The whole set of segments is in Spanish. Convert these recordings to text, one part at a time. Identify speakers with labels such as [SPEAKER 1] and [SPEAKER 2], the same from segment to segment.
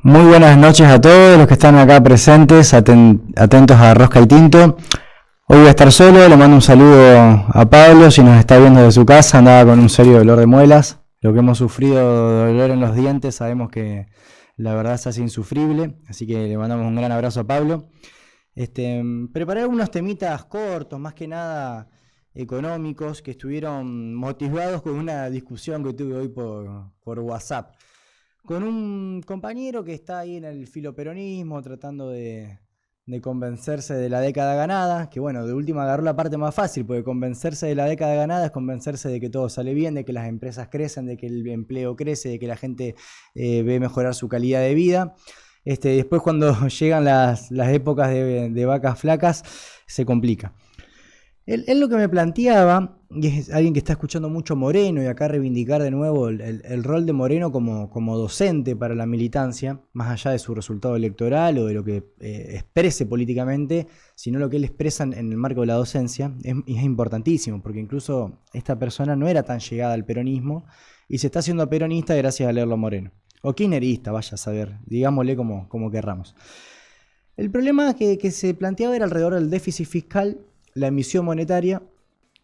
[SPEAKER 1] Muy buenas noches a todos los que están acá presentes, atentos a Rosca y Tinto. Hoy voy a estar solo, le mando un saludo a Pablo, si nos está viendo de su casa, andaba con un serio dolor de muelas. Lo que hemos sufrido de dolor en los dientes, sabemos que la verdad es así insufrible, así que le mandamos un gran abrazo a Pablo. Preparé algunos temitas cortos, más que nada económicos, que estuvieron motivados con una discusión que tuve hoy por WhatsApp con un compañero que está ahí en el filoperonismo tratando de convencerse de la década ganada, que bueno, de última agarró la parte más fácil, porque convencerse de la década ganada es convencerse de que todo sale bien, de que las empresas crecen, de que el empleo crece, de que la gente ve mejorar su calidad de vida. Después cuando llegan las épocas de vacas flacas, se complica. Él lo que me planteaba, y es alguien que está escuchando mucho Moreno, y acá reivindicar de nuevo el rol de Moreno como docente para la militancia, más allá de su resultado electoral o de lo que exprese políticamente, sino lo que él expresa en el marco de la docencia, es importantísimo, porque incluso esta persona no era tan llegada al peronismo, y se está haciendo peronista gracias a leerlo a Moreno. O kirchnerista, vaya a saber, digámosle como querramos. El problema que se planteaba era alrededor del déficit fiscal, la emisión monetaria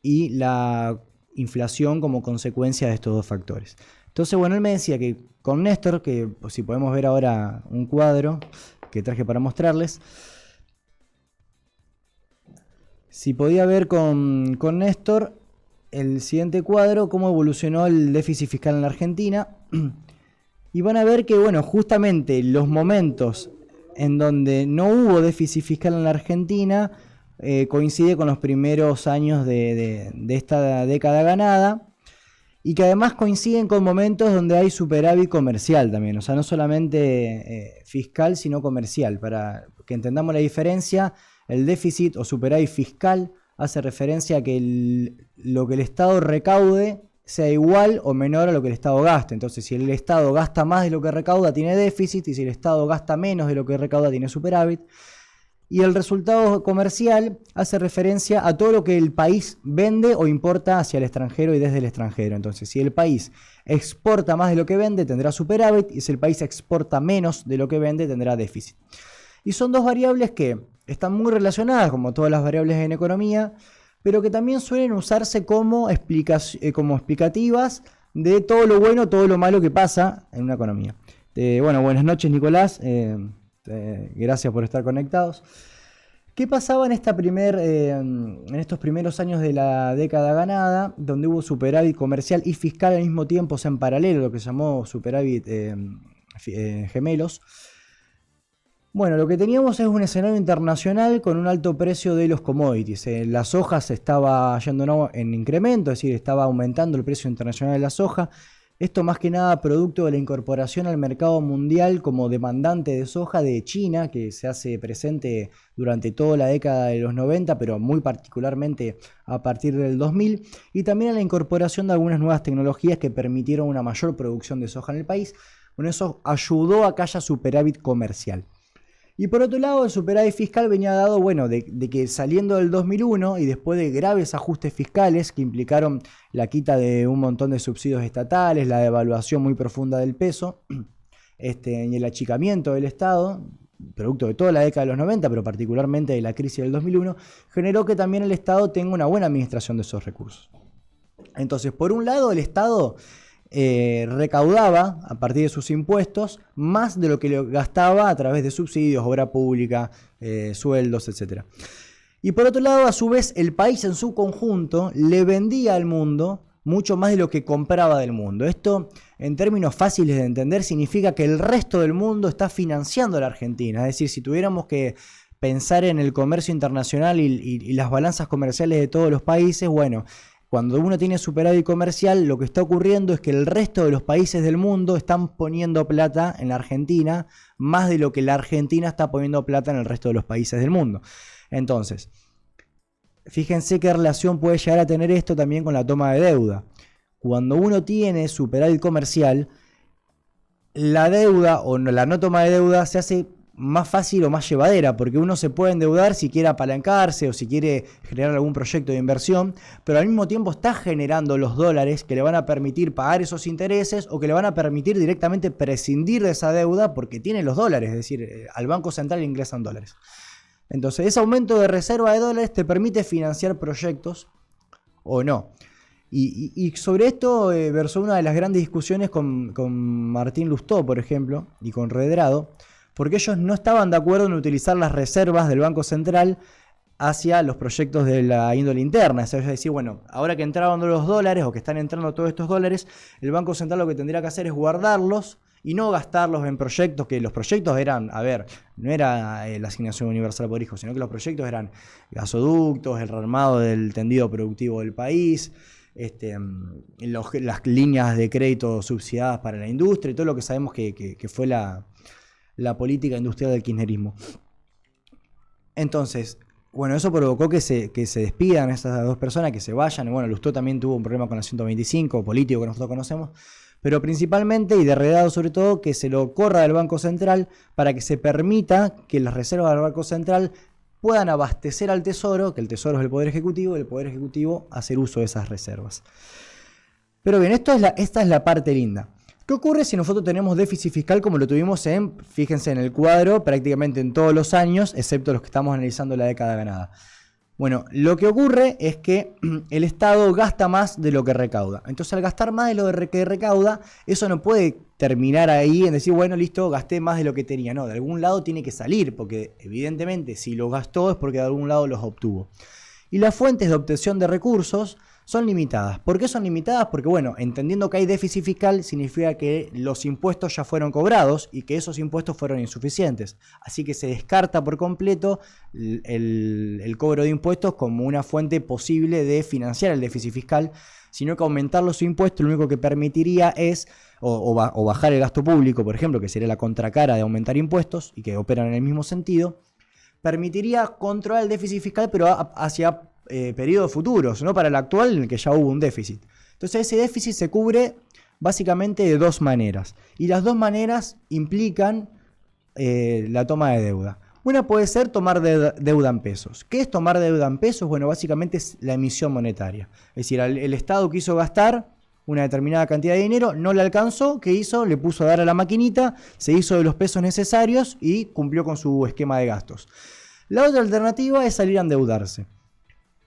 [SPEAKER 1] y la inflación como consecuencia de estos dos factores. Entonces, bueno, él me decía que con Néstor, que si podemos ver ahora un cuadro que traje para mostrarles, si podía ver con Néstor el siguiente cuadro, cómo evolucionó el déficit fiscal en la Argentina, y van a ver que, bueno, justamente los momentos en donde no hubo déficit fiscal en la Argentina coincide con los primeros años de esta década ganada, y que además coinciden con momentos donde hay superávit comercial también, o sea, no solamente fiscal, sino comercial. Para que entendamos la diferencia, el déficit o superávit fiscal hace referencia a que lo que el Estado recaude sea igual o menor a lo que el Estado gaste. Entonces, si el Estado gasta más de lo que recauda, tiene déficit, y si el Estado gasta menos de lo que recauda, tiene superávit. Y el resultado comercial hace referencia a todo lo que el país vende o importa hacia el extranjero y desde el extranjero. Entonces, si el país exporta más de lo que vende, tendrá superávit, y si el país exporta menos de lo que vende, tendrá déficit. Y son dos variables que están muy relacionadas, como todas las variables en economía, pero que también suelen usarse como explicativas de todo lo bueno, todo lo malo que pasa en una economía. Bueno, buenas noches, Nicolás. Gracias por estar conectados. ¿Qué pasaba en estos primeros años de la década ganada, donde hubo superávit comercial y fiscal al mismo tiempo, o sea, en paralelo, lo que se llamó superávit gemelos? Bueno, lo que teníamos es un escenario internacional con un alto precio de los commodities. La soja se estaba yendo en incremento, es decir, estaba aumentando el precio internacional de la soja. Esto más que nada producto de la incorporación al mercado mundial como demandante de soja de China, que se hace presente durante toda la década de los 90, pero muy particularmente a partir del 2000, y también a la incorporación de algunas nuevas tecnologías que permitieron una mayor producción de soja en el país. Bueno, eso ayudó a que haya superávit comercial. Y por otro lado, el superávit fiscal venía dado, bueno, de que saliendo del 2001 y después de graves ajustes fiscales que implicaron la quita de un montón de subsidios estatales, la devaluación muy profunda del peso y el achicamiento del Estado, producto de toda la década de los 90, pero particularmente de la crisis del 2001, generó que también el Estado tenga una buena administración de esos recursos. Entonces, por un lado, el Estado recaudaba a partir de sus impuestos más de lo que gastaba a través de subsidios, obra pública, sueldos, etc. Y por otro lado, a su vez, el país en su conjunto le vendía al mundo mucho más de lo que compraba del mundo. Esto, en términos fáciles de entender, significa que el resto del mundo está financiando a la Argentina. Es decir, si tuviéramos que pensar en el comercio internacional y las balanzas comerciales de todos los países, bueno, cuando uno tiene superávit comercial, lo que está ocurriendo es que el resto de los países del mundo están poniendo plata en la Argentina, más de lo que la Argentina está poniendo plata en el resto de los países del mundo. Entonces, fíjense qué relación puede llegar a tener esto también con la toma de deuda. Cuando uno tiene superávit comercial, la deuda o la no toma de deuda se hace más fácil o más llevadera, porque uno se puede endeudar si quiere apalancarse o si quiere generar algún proyecto de inversión, pero al mismo tiempo está generando los dólares que le van a permitir pagar esos intereses o que le van a permitir directamente prescindir de esa deuda porque tiene los dólares, es decir, al Banco Central le ingresan dólares. Entonces, ese aumento de reserva de dólares te permite financiar proyectos o no. Y sobre esto versó una de las grandes discusiones con Martín Lustó, por ejemplo, y con Redrado, porque ellos no estaban de acuerdo en utilizar las reservas del Banco Central hacia los proyectos de la índole interna. Es decir, bueno, ahora que entraron los dólares o que están entrando todos estos dólares, el Banco Central lo que tendría que hacer es guardarlos y no gastarlos en proyectos, que los proyectos eran, a ver, no era la asignación universal por hijo, sino que los proyectos eran gasoductos, el rearmado del tendido productivo del país, las líneas de crédito subsidiadas para la industria y todo lo que sabemos que fue la política industrial del kirchnerismo. Entonces, bueno, eso provocó que se despidan estas dos personas, que se vayan. Y bueno, Lustó también tuvo un problema con la 125, político que nosotros conocemos, pero principalmente, y de Redrado sobre todo, que se lo corra del Banco Central para que se permita que las reservas del Banco Central puedan abastecer al Tesoro, que el Tesoro es el Poder Ejecutivo, y el Poder Ejecutivo hacer uso de esas reservas. Pero bien, esta es la parte linda. ¿Qué ocurre si nosotros tenemos déficit fiscal como lo tuvimos fíjense en el cuadro, prácticamente en todos los años, excepto los que estamos analizando la década ganada? Bueno, lo que ocurre es que el Estado gasta más de lo que recauda. Entonces, al gastar más de lo que recauda, eso no puede terminar ahí en decir, bueno, listo, gasté más de lo que tenía. No, de algún lado tiene que salir, porque evidentemente si lo gastó es porque de algún lado los obtuvo. Y las fuentes de obtención de recursos son limitadas. ¿Por qué son limitadas? Porque, bueno, entendiendo que hay déficit fiscal, significa que los impuestos ya fueron cobrados y que esos impuestos fueron insuficientes. Así que se descarta por completo el cobro de impuestos como una fuente posible de financiar el déficit fiscal, sino que aumentar los impuestos lo único que permitiría es, o bajar el gasto público, por ejemplo, que sería la contracara de aumentar impuestos y que operan en el mismo sentido, permitiría controlar el déficit fiscal, pero hacia periodos futuros, no para el actual en el que ya hubo un déficit. Entonces ese déficit se cubre básicamente de dos maneras, y las dos maneras implican la toma de deuda. Una puede ser tomar deuda en pesos. ¿Qué es tomar deuda en pesos? Bueno, básicamente es la emisión monetaria. Es decir, el Estado quiso gastar una determinada cantidad de dinero, no le alcanzó, ¿qué hizo? Le puso a dar a la maquinita, se hizo de los pesos necesarios y cumplió con su esquema de gastos. La otra alternativa es salir a endeudarse.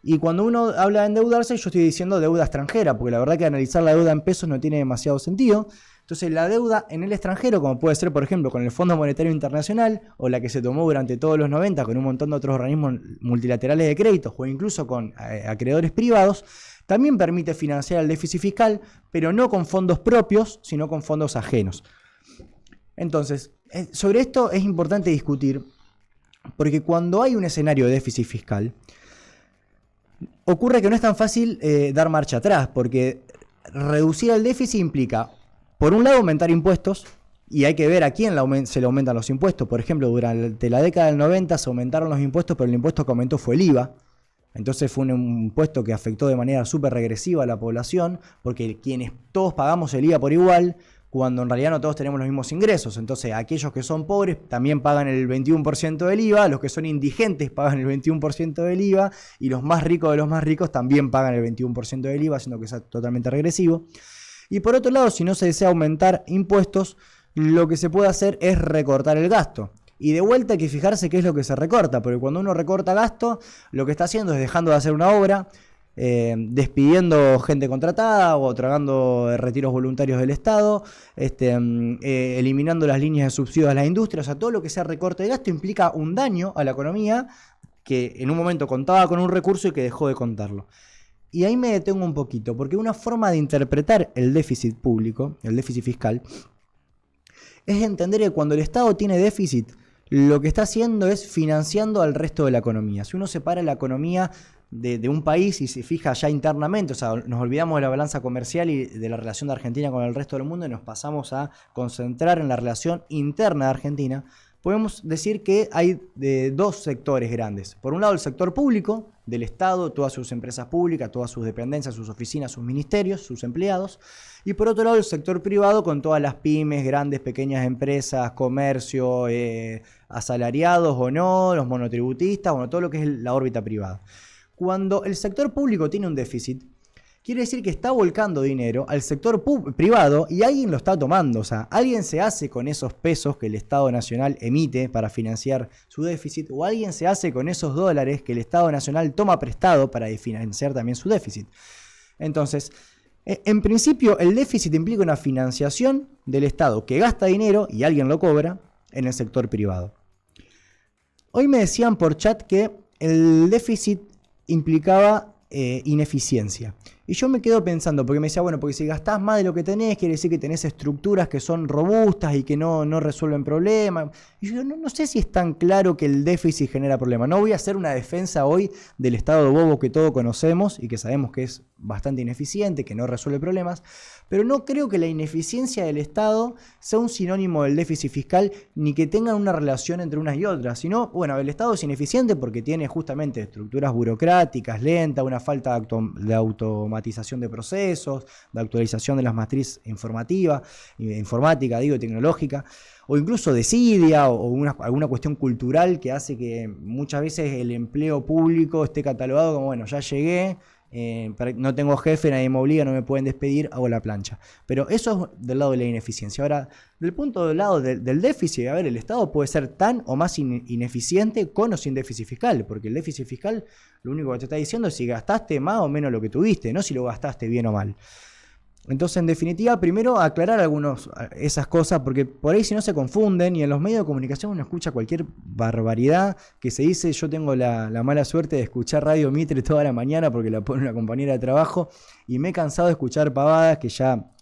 [SPEAKER 1] Y cuando uno habla de endeudarse, yo estoy diciendo deuda extranjera, porque la verdad que analizar la deuda en pesos no tiene demasiado sentido. Entonces la deuda en el extranjero, como puede ser por ejemplo con el Fondo Monetario Internacional, o la que se tomó durante todos los 90 con un montón de otros organismos multilaterales de créditos, o incluso con acreedores privados, también permite financiar el déficit fiscal, pero no con fondos propios, sino con fondos ajenos. Entonces, sobre esto es importante discutir, porque cuando hay un escenario de déficit fiscal, ocurre que no es tan fácil dar marcha atrás, porque reducir el déficit implica, por un lado, aumentar impuestos, y hay que ver a quién se le aumentan los impuestos. Por ejemplo, durante la década del 90 se aumentaron los impuestos, pero el impuesto que aumentó fue el IVA. Entonces fue un impuesto que afectó de manera súper regresiva a la población, porque quienes todos pagamos el IVA por igual, cuando en realidad no todos tenemos los mismos ingresos. Entonces aquellos que son pobres también pagan el 21% del IVA, los que son indigentes pagan el 21% del IVA, y los más ricos de los más ricos también pagan el 21% del IVA, siendo que es totalmente regresivo. Y por otro lado, si no se desea aumentar impuestos, lo que se puede hacer es recortar el gasto. Y de vuelta hay que fijarse qué es lo que se recorta, porque cuando uno recorta gasto, lo que está haciendo es dejando de hacer una obra, despidiendo gente contratada o otorgando retiros voluntarios del Estado, eliminando las líneas de subsidios a la industria. O sea, todo lo que sea recorte de gasto implica un daño a la economía que en un momento contaba con un recurso y que dejó de contarlo. Y ahí me detengo un poquito, porque una forma de interpretar el déficit público, el déficit fiscal, es entender que cuando el Estado tiene déficit, lo que está haciendo es financiando al resto de la economía. Si uno separa la economía de un país y se fija ya internamente, o sea, nos olvidamos de la balanza comercial y de la relación de Argentina con el resto del mundo y nos pasamos a concentrar en la relación interna de Argentina, podemos decir que hay dos sectores grandes. Por un lado, el sector público, del Estado, todas sus empresas públicas, todas sus dependencias, sus oficinas, sus ministerios, sus empleados. Y por otro lado, el sector privado con todas las pymes, grandes, pequeñas empresas, comercio, asalariados o no, los monotributistas, bueno, todo lo que es la órbita privada. Cuando el sector público tiene un déficit, quiere decir que está volcando dinero al sector privado y alguien lo está tomando. O sea, alguien se hace con esos pesos que el Estado Nacional emite para financiar su déficit, o alguien se hace con esos dólares que el Estado Nacional toma prestado para financiar también su déficit. Entonces, en principio, el déficit implica una financiación del Estado que gasta dinero y alguien lo cobra en el sector privado. Hoy me decían por chat que el déficit implicaba ineficiencia. Y yo me quedo pensando, porque me decía, bueno, porque si gastás más de lo que tenés, quiere decir que tenés estructuras que son robustas y que no resuelven problemas. Y yo no sé si es tan claro que el déficit genera problemas. No voy a hacer una defensa hoy del estado de bobo que todos conocemos y que sabemos que es bastante ineficiente, que no resuelve problemas, pero no creo que la ineficiencia del Estado sea un sinónimo del déficit fiscal ni que tengan una relación entre unas y otras, sino, bueno, el Estado es ineficiente porque tiene justamente estructuras burocráticas lentas, una falta de automatización de procesos, de actualización de las matrices informática, tecnológica, o incluso desidia o alguna cuestión cultural que hace que muchas veces el empleo público esté catalogado como, bueno, ya llegué, no tengo jefe, nadie me obliga, no me pueden despedir, hago la plancha. Pero eso es del lado de la ineficiencia. Ahora, del punto del lado del déficit, a ver, el Estado puede ser tan o más ineficiente con o sin déficit fiscal, porque el déficit fiscal lo único que te está diciendo es si gastaste más o menos lo que tuviste, no si lo gastaste bien o mal. Entonces, en definitiva, primero aclarar esas cosas, porque por ahí si no se confunden, y en los medios de comunicación uno escucha cualquier barbaridad que se dice. Yo tengo la mala suerte de escuchar Radio Mitre toda la mañana porque la pone una compañera de trabajo, y me he cansado de escuchar pavadas que ya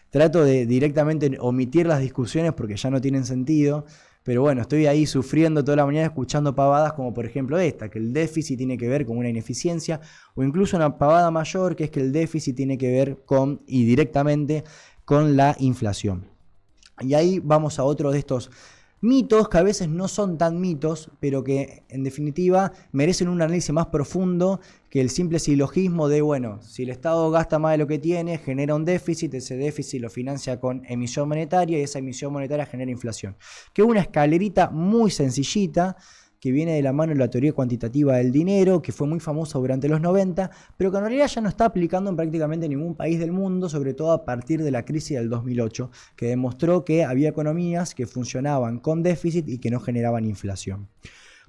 [SPEAKER 1] trato de directamente omitir las discusiones porque ya no tienen sentido. Pero bueno, estoy ahí sufriendo toda la mañana escuchando pavadas como por ejemplo esta, que el déficit tiene que ver con una ineficiencia, o incluso una pavada mayor que es que el déficit tiene que ver con, y directamente, con la inflación. Y ahí vamos a otro de estos mitos que a veces no son tan mitos, pero que en definitiva merecen un análisis más profundo que el simple silogismo de, bueno, si el Estado gasta más de lo que tiene, genera un déficit, ese déficit lo financia con emisión monetaria y esa emisión monetaria genera inflación. Que es una escalerita muy sencillita que viene de la mano de la teoría cuantitativa del dinero, que fue muy famosa durante los 90, pero que en realidad ya no está aplicando en prácticamente ningún país del mundo, sobre todo a partir de la crisis del 2008, que demostró que había economías que funcionaban con déficit y que no generaban inflación.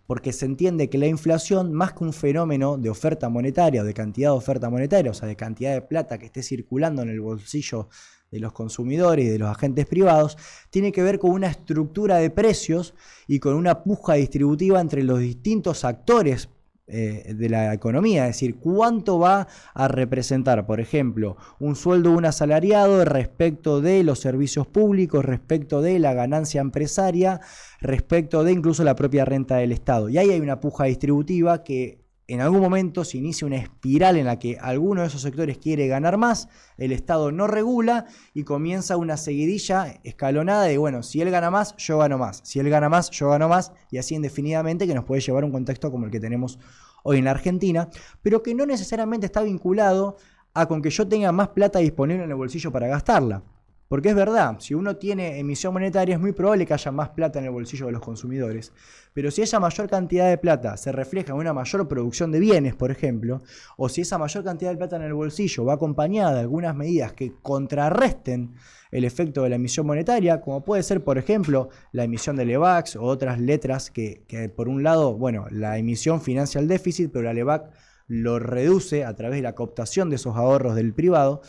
[SPEAKER 1] Porque se entiende que la inflación, más que un fenómeno de oferta monetaria o de cantidad de oferta monetaria, o sea, de cantidad de plata que esté circulando en el bolsillo de los consumidores y de los agentes privados, tiene que ver con una estructura de precios y con una puja distributiva entre los distintos actores de la economía, es decir, cuánto va a representar, por ejemplo, un sueldo de un asalariado respecto de los servicios públicos, respecto de la ganancia empresaria, respecto de incluso la propia renta del Estado. Y ahí hay una puja distributiva que en algún momento se inicia una espiral en la que alguno de esos sectores quiere ganar más, el Estado no regula y comienza una seguidilla escalonada de, bueno, si él gana más, yo gano más, si él gana más, yo gano más, y así indefinidamente, que nos puede llevar a un contexto como el que tenemos hoy en la Argentina, pero que no necesariamente está vinculado a con que yo tenga más plata disponible en el bolsillo para gastarla. Porque es verdad, si uno tiene emisión monetaria es muy probable que haya más plata en el bolsillo de los consumidores. Pero si esa mayor cantidad de plata se refleja en una mayor producción de bienes, por ejemplo, o si esa mayor cantidad de plata en el bolsillo va acompañada de algunas medidas que contrarresten el efecto de la emisión monetaria, como puede ser, por ejemplo, la emisión de LEVAX o otras letras que por un lado, bueno, la emisión financia el déficit, pero la LEVAC lo reduce a través de la cooptación de esos ahorros del privado.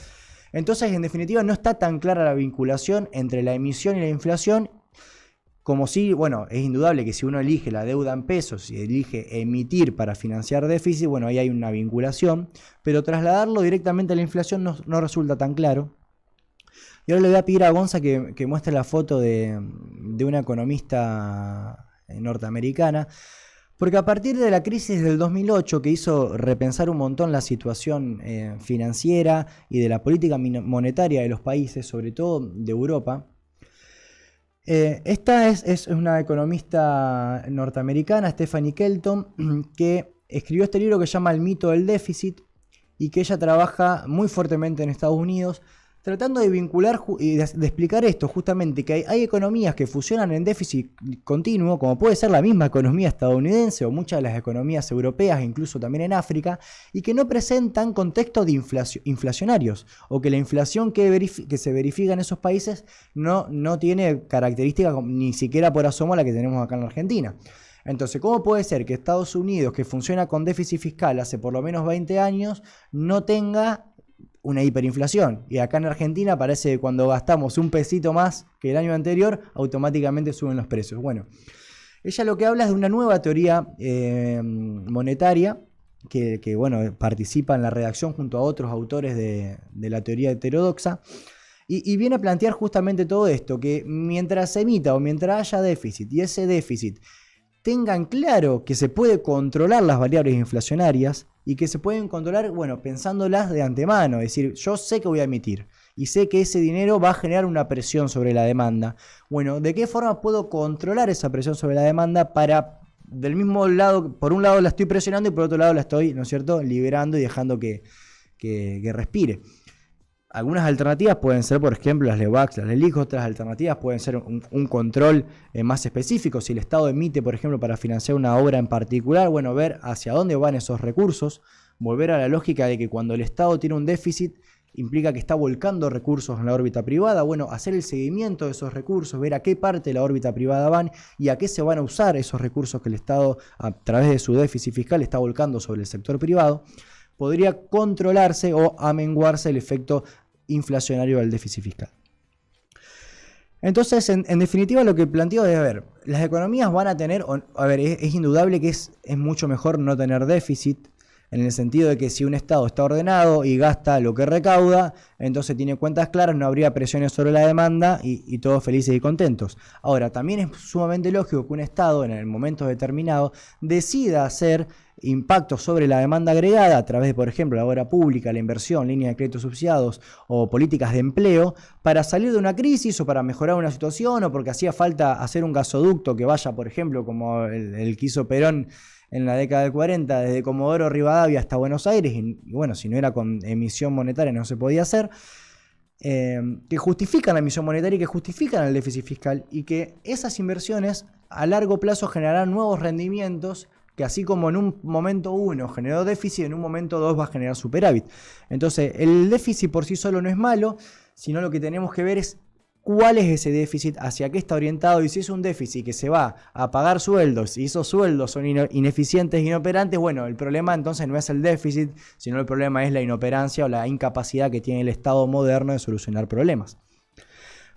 [SPEAKER 1] Entonces, en definitiva, no está tan clara la vinculación entre la emisión y la inflación, como si, bueno, es indudable que si uno elige la deuda en pesos y elige emitir para financiar déficit, bueno, ahí hay una vinculación, pero trasladarlo directamente a la inflación no resulta tan claro. Y ahora le voy a pedir a Gonza que muestre la foto de una economista norteamericana, porque a partir de la crisis del 2008, que hizo repensar un montón la situación financiera y de la política monetaria de los países, sobre todo de Europa, esta es una economista norteamericana, Stephanie Kelton, que escribió este libro que se llama El mito del déficit y que ella trabaja muy fuertemente en Estados Unidos, tratando de vincular y de explicar esto, justamente, que hay economías que funcionan en déficit continuo, como puede ser la misma economía estadounidense o muchas de las economías europeas, incluso también en África, y que no presentan contextos de inflacionarios, o que la inflación que se verifica en esos países no tiene características ni siquiera por asomo a la que tenemos acá en la Argentina. Entonces, ¿cómo puede ser que Estados Unidos, que funciona con déficit fiscal hace por lo menos 20 años, no tenga una hiperinflación? Y acá en Argentina parece que cuando gastamos un pesito más que el año anterior, automáticamente suben los precios. Bueno, ella lo que habla es de una nueva teoría monetaria que bueno, participa en la redacción junto a otros autores de la teoría heterodoxa. Y viene a plantear justamente todo esto, que mientras se emita o mientras haya déficit y ese déficit tengan claro que se puede controlar las variables inflacionarias y que se pueden controlar, bueno, pensándolas de antemano. Es decir, yo sé que voy a emitir y sé que ese dinero va a generar una presión sobre la demanda. Bueno, ¿de qué forma puedo controlar esa presión sobre la demanda para, del mismo lado, por un lado la estoy presionando y por otro lado la estoy, ¿no es cierto?, liberando y dejando que respire? Algunas alternativas pueden ser, por ejemplo, las LEVAX, las LELIQ. Otras alternativas pueden ser un control más específico. Si el Estado emite, por ejemplo, para financiar una obra en particular, bueno, ver hacia dónde van esos recursos. Volver a la lógica de que cuando el Estado tiene un déficit, implica que está volcando recursos en la órbita privada. Bueno, hacer el seguimiento de esos recursos, ver a qué parte de la órbita privada van y a qué se van a usar esos recursos que el Estado, a través de su déficit fiscal, está volcando sobre el sector privado. Podría controlarse o amenguarse el efecto inflacionario del déficit fiscal. Entonces, en definitiva, lo que planteo es, a ver, las economías van a tener, a ver, es indudable que es mucho mejor no tener déficit, en el sentido de que si un Estado está ordenado y gasta lo que recauda, entonces tiene cuentas claras, no habría presiones sobre la demanda y todos felices y contentos. Ahora, también es sumamente lógico que un Estado en el momento determinado decida hacer impactos sobre la demanda agregada a través de, por ejemplo, la obra pública, la inversión, líneas de créditos subsidiados o políticas de empleo para salir de una crisis o para mejorar una situación o porque hacía falta hacer un gasoducto que vaya, por ejemplo, como el que hizo Perón en la década del 40, desde Comodoro Rivadavia hasta Buenos Aires, y bueno, si no era con emisión monetaria no se podía hacer, que justifican la emisión monetaria y que justifican el déficit fiscal, y que esas inversiones a largo plazo generarán nuevos rendimientos que, así como en un momento 1 generó déficit, en un momento 2 va a generar superávit. Entonces, el déficit por sí solo no es malo, sino lo que tenemos que ver es cuál es ese déficit, hacia qué está orientado, y si es un déficit que se va a pagar sueldos y esos sueldos son ineficientes e inoperantes, bueno, el problema entonces no es el déficit, sino el problema es la inoperancia o la incapacidad que tiene el Estado moderno de solucionar problemas.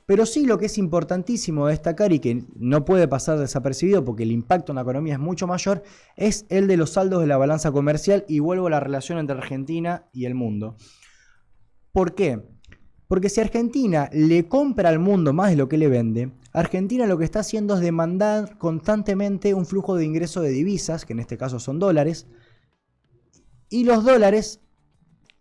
[SPEAKER 1] Pero sí, lo que es importantísimo destacar y que no puede pasar desapercibido porque el impacto en la economía es mucho mayor, es el de los saldos de la balanza comercial, y vuelvo a la relación entre Argentina y el mundo. ¿Por qué? Porque si Argentina le compra al mundo más de lo que le vende, Argentina lo que está haciendo es demandar constantemente un flujo de ingreso de divisas, que en este caso son dólares, y los dólares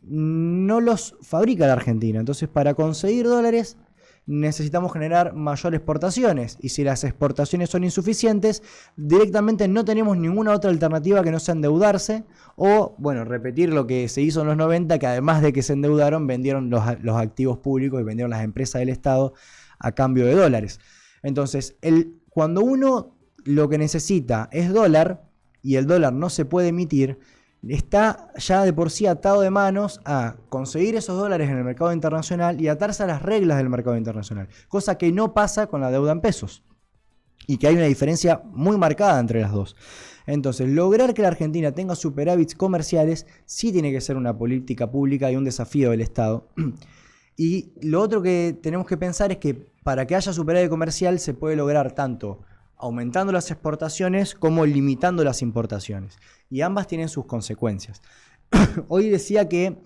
[SPEAKER 1] no los fabrica la Argentina. Entonces, para conseguir dólares necesitamos generar mayores exportaciones, y si las exportaciones son insuficientes, directamente no tenemos ninguna otra alternativa que no sea endeudarse o, bueno, repetir lo que se hizo en los 90, que además de que se endeudaron, vendieron los activos públicos y vendieron las empresas del Estado a cambio de dólares. Entonces, cuando uno lo que necesita es dólar y el dólar no se puede emitir, está ya de por sí atado de manos a conseguir esos dólares en el mercado internacional y atarse a las reglas del mercado internacional, cosa que no pasa con la deuda en pesos, y que hay una diferencia muy marcada entre las dos. Entonces, lograr que la Argentina tenga superávits comerciales sí tiene que ser una política pública y un desafío del Estado. Y lo otro que tenemos que pensar es que para que haya superávit comercial se puede lograr tanto aumentando las exportaciones como limitando las importaciones. Y ambas tienen sus consecuencias. Hoy decía que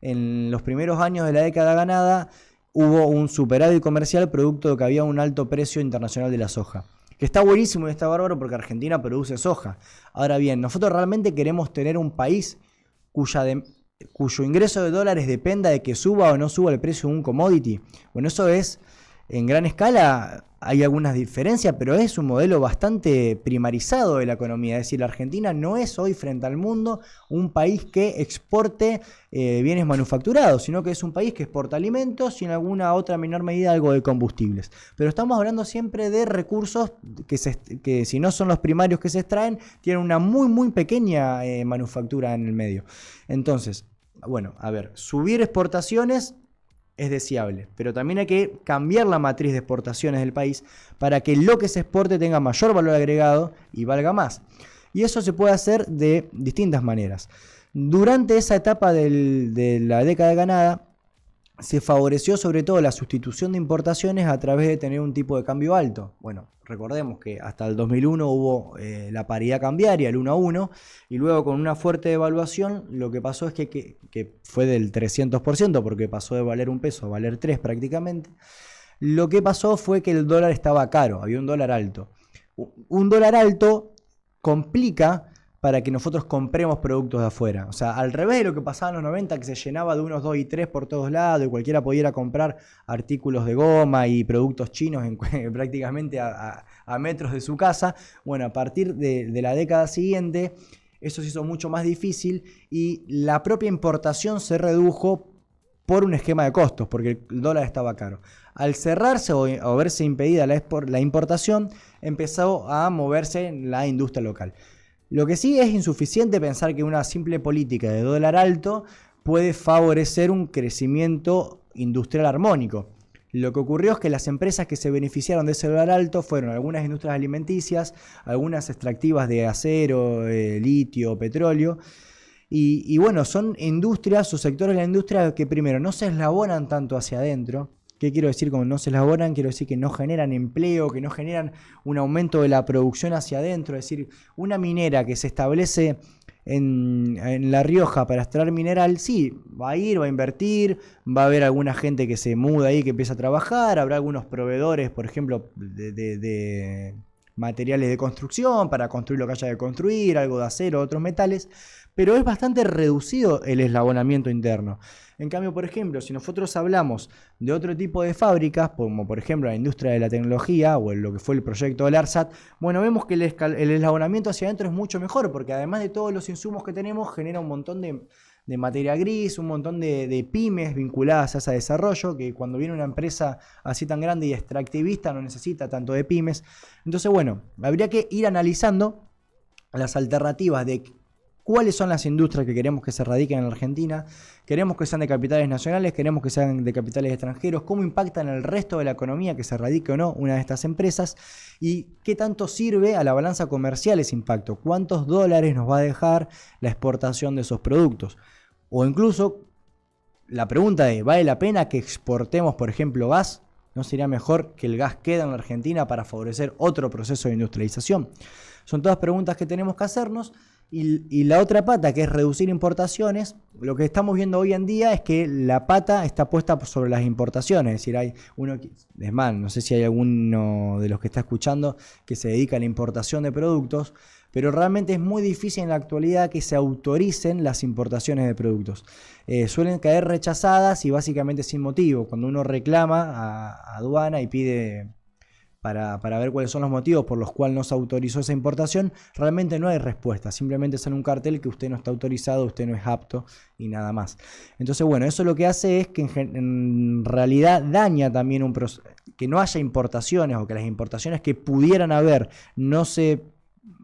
[SPEAKER 1] en los primeros años de la década ganada hubo un superávit comercial producto de que había un alto precio internacional de la soja. Que está buenísimo y está bárbaro porque Argentina produce soja. Ahora bien, nosotros realmente queremos tener un país cuyo ingreso de dólares dependa de que suba o no suba el precio de un commodity. Bueno, eso es en gran escala hay algunas diferencias, pero es un modelo bastante primarizado de la economía. Es decir, la Argentina no es hoy frente al mundo un país que exporte bienes manufacturados, sino que es un país que exporta alimentos y en alguna otra menor medida algo de combustibles. Pero estamos hablando siempre de recursos que si no son los primarios que se extraen, tienen una muy pequeña manufactura en el medio. Entonces, bueno, a ver, subir exportaciones es deseable, pero también hay que cambiar la matriz de exportaciones del país para que lo que se exporte tenga mayor valor agregado y valga más. Y eso se puede hacer de distintas maneras. Durante esa etapa de la década ganada, se favoreció sobre todo la sustitución de importaciones a través de tener un tipo de cambio alto. Bueno, recordemos que hasta el 2001 hubo la paridad cambiaria, el 1-1, y luego con una fuerte devaluación lo que pasó es que fue del 300%, porque pasó de valer 1 peso a valer 3 prácticamente. Lo que pasó fue que el dólar estaba caro, había un dólar alto. Un dólar alto complica para que nosotros compremos productos de afuera. O sea, al revés de lo que pasaba en los 90, que se llenaba de unos 2 y 3 por todos lados y cualquiera pudiera comprar artículos de goma y productos chinos prácticamente a metros de su casa. Bueno, a partir de la década siguiente, eso se hizo mucho más difícil y la propia importación se redujo por un esquema de costos, porque el dólar estaba caro. Al cerrarse o verse impedida la importación, empezó a moverse la industria local. Lo que sí es insuficiente pensar que una simple política de dólar alto puede favorecer un crecimiento industrial armónico. Lo que ocurrió es que las empresas que se beneficiaron de ese dólar alto fueron algunas industrias alimenticias, algunas extractivas de acero, litio, petróleo. Y bueno, son industrias o sectores de la industria que primero no se eslabonan tanto hacia adentro. ¿Qué quiero decir con no se elaboran? Quiero decir que no generan empleo, que no generan un aumento de la producción hacia adentro. Es decir, una minera que se establece en La Rioja para extraer mineral, sí, va a ir, va a invertir, va a haber alguna gente que se muda ahí, que empieza a trabajar, habrá algunos proveedores, por ejemplo, de materiales de construcción para construir lo que haya que construir, algo de acero, otros metales, pero es bastante reducido el eslabonamiento interno. En cambio, por ejemplo, si nosotros hablamos de otro tipo de fábricas, como por ejemplo la industria de la tecnología o lo que fue el proyecto del ARSAT, bueno, vemos que el eslabonamiento hacia adentro es mucho mejor, porque además de todos los insumos que tenemos, genera un montón de materia gris, un montón de pymes vinculadas a ese desarrollo, que cuando viene una empresa así tan grande y extractivista no necesita tanto de pymes. Entonces, bueno, habría que ir analizando las alternativas de cuáles son las industrias que queremos que se radiquen en la Argentina, queremos que sean de capitales nacionales, queremos que sean de capitales extranjeros, cómo impactan el resto de la economía que se radique o no una de estas empresas y qué tanto sirve a la balanza comercial ese impacto, cuántos dólares nos va a dejar la exportación de esos productos. O incluso la pregunta de, ¿vale la pena que exportemos, por ejemplo, gas? ¿No sería mejor que el gas quede en la Argentina para favorecer otro proceso de industrialización? Son todas preguntas que tenemos que hacernos. Y la otra pata, que es reducir importaciones, lo que estamos viendo hoy en día es que la pata está puesta sobre las importaciones. Es decir, hay uno, es más, no sé si hay alguno de los que está escuchando que se dedica a la importación de productos, pero realmente es muy difícil en la actualidad que se autoricen las importaciones de productos. Suelen caer rechazadas y básicamente sin motivo. Cuando uno reclama a aduana y pide para ver cuáles son los motivos por los cuales no se autorizó esa importación, realmente no hay respuesta. Simplemente sale un cartel que usted no está autorizado, usted no es apto y nada más. Entonces, bueno, eso lo que hace es que en realidad daña también que no haya importaciones o que las importaciones que pudieran haber no se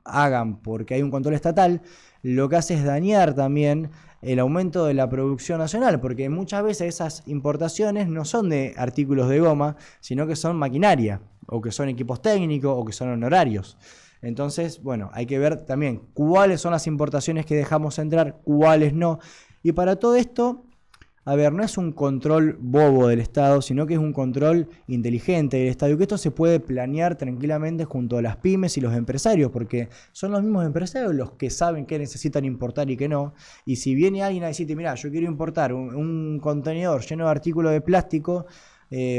[SPEAKER 1] hagan porque hay un control estatal. Lo que hace es dañar también el aumento de la producción nacional, porque muchas veces esas importaciones no son de artículos de goma, sino que son maquinaria, o que son equipos técnicos, o que son honorarios. Entonces, bueno, hay que ver también cuáles son las importaciones que dejamos entrar, cuáles no. Y para todo esto, a ver, no es un control bobo del Estado, sino que es un control inteligente del Estado, y que esto se puede planear tranquilamente junto a las pymes y los empresarios, porque son los mismos empresarios los que saben qué necesitan importar y qué no. Y si viene alguien a decirte, mira, yo quiero importar un contenedor lleno de artículos de plástico,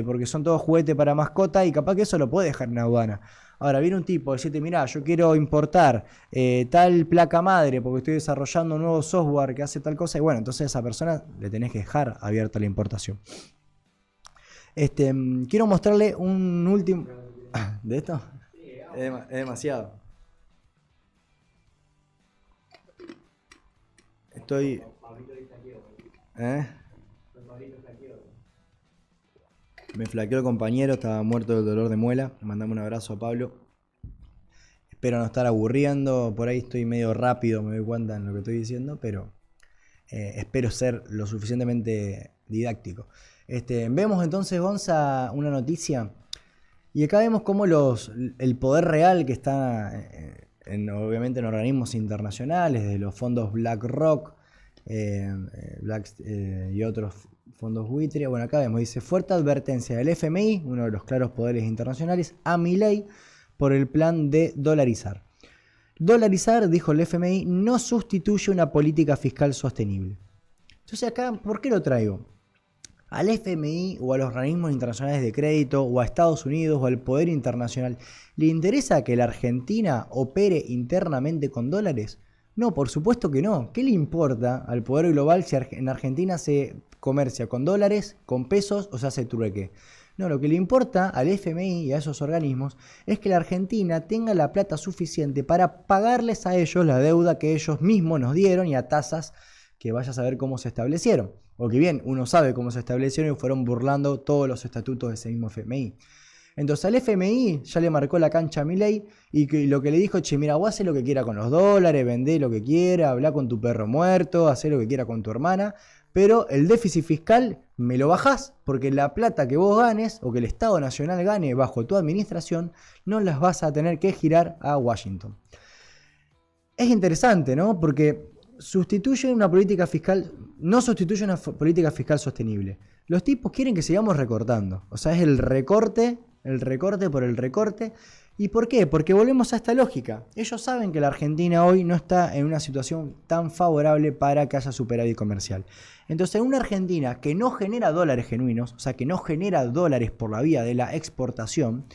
[SPEAKER 1] porque son todos juguetes para mascota, y capaz que eso lo puede dejar en aduana. Ahora viene un tipo a decirte, mirá, yo quiero importar tal placa madre porque estoy desarrollando un nuevo software que hace tal cosa, y bueno, entonces a esa persona le tenés que dejar abierta la importación. Quiero mostrarle un último... ¿De esto? Es demasiado. Estoy... ¿Eh? Me flaqueó el compañero, estaba muerto del dolor de muela. Le mandamos un abrazo a Pablo. Espero no estar aburriendo. Por ahí estoy medio rápido, me doy cuenta en lo que estoy diciendo, pero espero ser lo suficientemente didáctico. Vemos entonces, Gonza, una noticia. Y acá vemos cómo el poder real que está obviamente en organismos internacionales, de los fondos BlackRock y otros fondos buitre. Bueno, acá vemos, dice, fuerte advertencia del FMI, uno de los claros poderes internacionales, a Milei por el plan de dolarizar. Dolarizar, dijo el FMI, no sustituye una política fiscal sostenible. Entonces acá, ¿por qué lo traigo? Al FMI o a los organismos internacionales de crédito o a Estados Unidos o al poder internacional, ¿le interesa que la Argentina opere internamente con dólares? No, por supuesto que no. ¿Qué le importa al poder global si en Argentina se comercia con dólares, con pesos o se hace trueque? No, lo que le importa al FMI y a esos organismos es que la Argentina tenga la plata suficiente para pagarles a ellos la deuda que ellos mismos nos dieron y a tasas que vaya a saber cómo se establecieron. O que bien, uno sabe cómo se establecieron y fueron burlando todos los estatutos de ese mismo FMI. Entonces al FMI ya le marcó la cancha a Milei y lo que le dijo, che, mira, vos hacé lo que quiera con los dólares, vendé lo que quiera, hablá con tu perro muerto, hacé lo que quiera con tu hermana, pero el déficit fiscal me lo bajás porque la plata que vos ganes o que el Estado Nacional gane bajo tu administración no las vas a tener que girar a Washington. Es interesante, ¿no? Porque sustituye una política fiscal, no sustituye una política fiscal sostenible. Los tipos quieren que sigamos recortando. O sea, es el recorte por el recorte. ¿Y por qué? Porque volvemos a esta lógica. Ellos saben que la Argentina hoy no está en una situación tan favorable para que haya superávit comercial. Entonces, en una Argentina que no genera dólares genuinos, o sea, que no genera dólares por la vía de la exportación,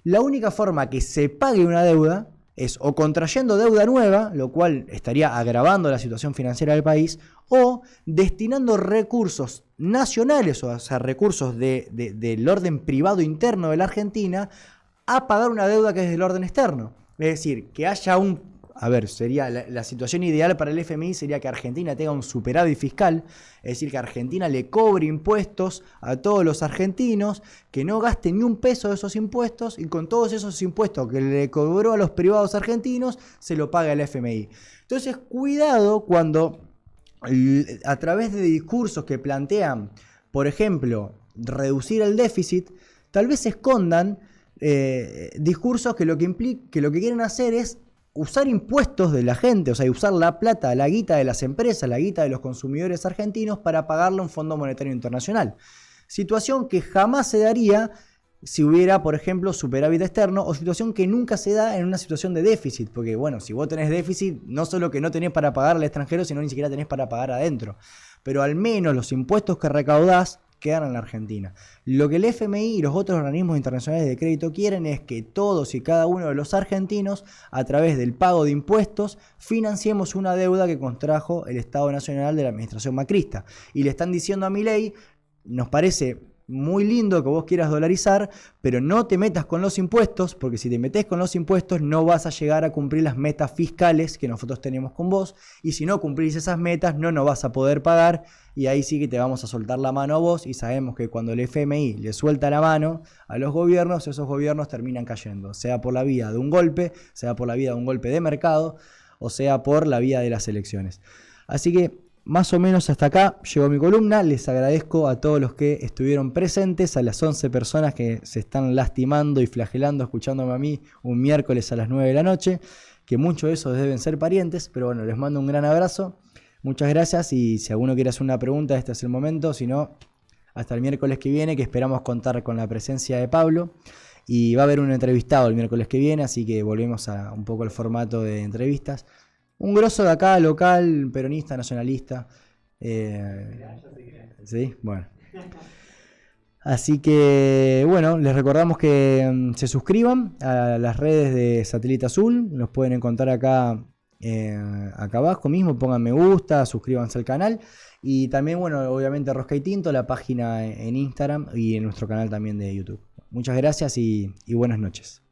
[SPEAKER 1] la única forma que se pague una deuda es o contrayendo deuda nueva, lo cual estaría agravando la situación financiera del país, o destinando recursos nacionales, o sea, recursos del orden privado interno de la Argentina, a pagar una deuda que es del orden externo. Es decir, que haya sería la situación ideal para el FMI sería que Argentina tenga un superávit fiscal, es decir, que Argentina le cobre impuestos a todos los argentinos, que no gaste ni un peso de esos impuestos y con todos esos impuestos que le cobró a los privados argentinos, se lo paga el FMI. Entonces, cuidado cuando a través de discursos que plantean, por ejemplo, reducir el déficit, tal vez se escondan discursos que lo que quieren hacer es usar impuestos de la gente, o sea, usar la plata, la guita de las empresas, la guita de los consumidores argentinos para pagarle a un Fondo Monetario Internacional. Situación que jamás se daría si hubiera, por ejemplo, superávit externo, o situación que nunca se da en una situación de déficit, porque bueno, si vos tenés déficit, no solo que no tenés para pagar al extranjero, sino ni siquiera tenés para pagar adentro. Pero al menos los impuestos que recaudás quedan en la Argentina. Lo que el FMI y los otros organismos internacionales de crédito quieren es que todos y cada uno de los argentinos, a través del pago de impuestos, financiemos una deuda que contrajo el Estado Nacional de la administración macrista. Y le están diciendo a Milei, nos parece muy lindo que vos quieras dolarizar, pero no te metas con los impuestos, porque si te metes con los impuestos no vas a llegar a cumplir las metas fiscales que nosotros tenemos con vos, y si no cumplís esas metas no nos vas a poder pagar, y ahí sí que te vamos a soltar la mano a vos, y sabemos que cuando el FMI le suelta la mano a los gobiernos, esos gobiernos terminan cayendo, sea por la vía de un golpe, sea por la vía de un golpe de mercado, o sea por la vía de las elecciones. Así que más o menos hasta acá llegó mi columna. Les agradezco a todos los que estuvieron presentes, a las 11 personas que se están lastimando y flagelando escuchándome a mí un miércoles a las 9 de la noche, que muchos de esos deben ser parientes, pero bueno, les mando un gran abrazo. Muchas gracias y si alguno quiere hacer una pregunta, este es el momento. Si no, hasta el miércoles que viene, que esperamos contar con la presencia de Pablo. Y va a haber un entrevistado el miércoles que viene, así que volvemos a un poco el formato de entrevistas. Un grosso de acá, local, peronista, nacionalista. Sí, bueno. Así que, bueno, les recordamos que se suscriban a las redes de Satélite Azul. Nos pueden encontrar acá abajo mismo. Pongan me gusta, suscríbanse al canal. Y también, bueno, obviamente Rosca y Tinto, la página en Instagram y en nuestro canal también de YouTube. Muchas gracias y buenas noches.